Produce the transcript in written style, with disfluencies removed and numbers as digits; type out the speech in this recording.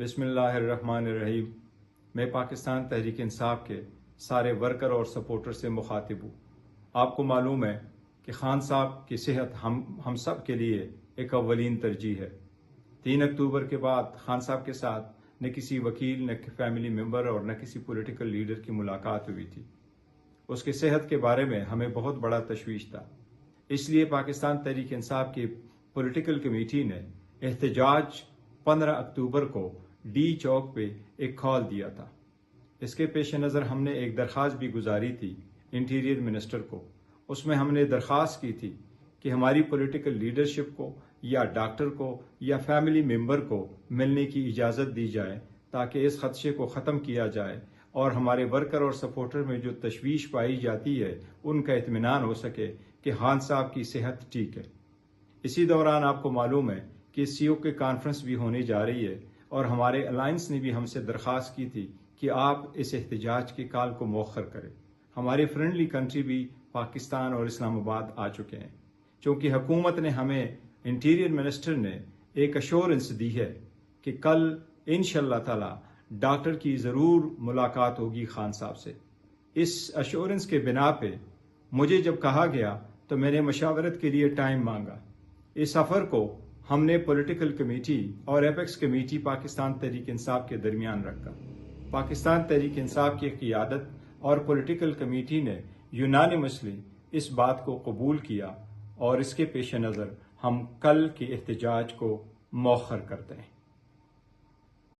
بسم اللہ الرحمن الرحیم۔ میں پاکستان تحریک انصاف کے سارے ورکر اور سپورٹر سے مخاطب ہوں۔ آپ کو معلوم ہے کہ خان صاحب کی صحت ہم سب کے لیے ایک اولین ترجیح ہے۔ 3 اکتوبر کے بعد خان صاحب کے ساتھ نہ کسی وکیل، نہ فیملی ممبر اور نہ کسی پولیٹیکل لیڈر کی ملاقات ہوئی تھی۔ اس کی صحت کے بارے میں ہمیں بہت بڑا تشویش تھا، اس لیے پاکستان تحریک انصاف کی پولیٹیکل کمیٹی نے احتجاج 15 اکتوبر کو ڈی چوک پہ ایک کال دیا تھا۔ اس کے پیش نظر ہم نے ایک درخواست بھی گزاری تھی انٹیریئر منسٹر کو۔ اس میں ہم نے درخواست کی تھی کہ ہماری پولیٹیکل لیڈرشپ کو یا ڈاکٹر کو یا فیملی ممبر کو ملنے کی اجازت دی جائے تاکہ اس خدشے کو ختم کیا جائے اور ہمارے ورکر اور سپورٹر میں جو تشویش پائی جاتی ہے ان کا اطمینان ہو سکے کہ خان صاحب کی صحت ٹھیک ہے۔ اسی دوران آپ کو معلوم ہے کہ سی او کی کانفرنس بھی ہونے جا رہی ہے اور ہمارے الائنس نے بھی ہم سے درخواست کی تھی کہ آپ اس احتجاج کی کال کو مؤخر کریں۔ ہمارے فرینڈلی کنٹری بھی پاکستان اور اسلام آباد آ چکے ہیں، چونکہ حکومت نے ہمیں انٹیریئر منسٹر نے ایک ایشورنس دی ہے کہ کل انشاءاللہ تعالی ڈاکٹر کی ضرور ملاقات ہوگی خان صاحب سے۔ اس ایشورنس کے بنا پہ مجھے جب کہا گیا تو میں نے مشاورت کے لیے ٹائم مانگا۔ اس سفر کو ہم نے پولیٹیکل کمیٹی اور ایپیکس کمیٹی پاکستان تحریک انصاف کے درمیان رکھا۔ پاکستان تحریک انصاف کی قیادت اور پولیٹیکل کمیٹی نے یونانیمسلی اس بات کو قبول کیا اور اس کے پیش نظر ہم کل کے احتجاج کو مؤخر کرتے ہیں۔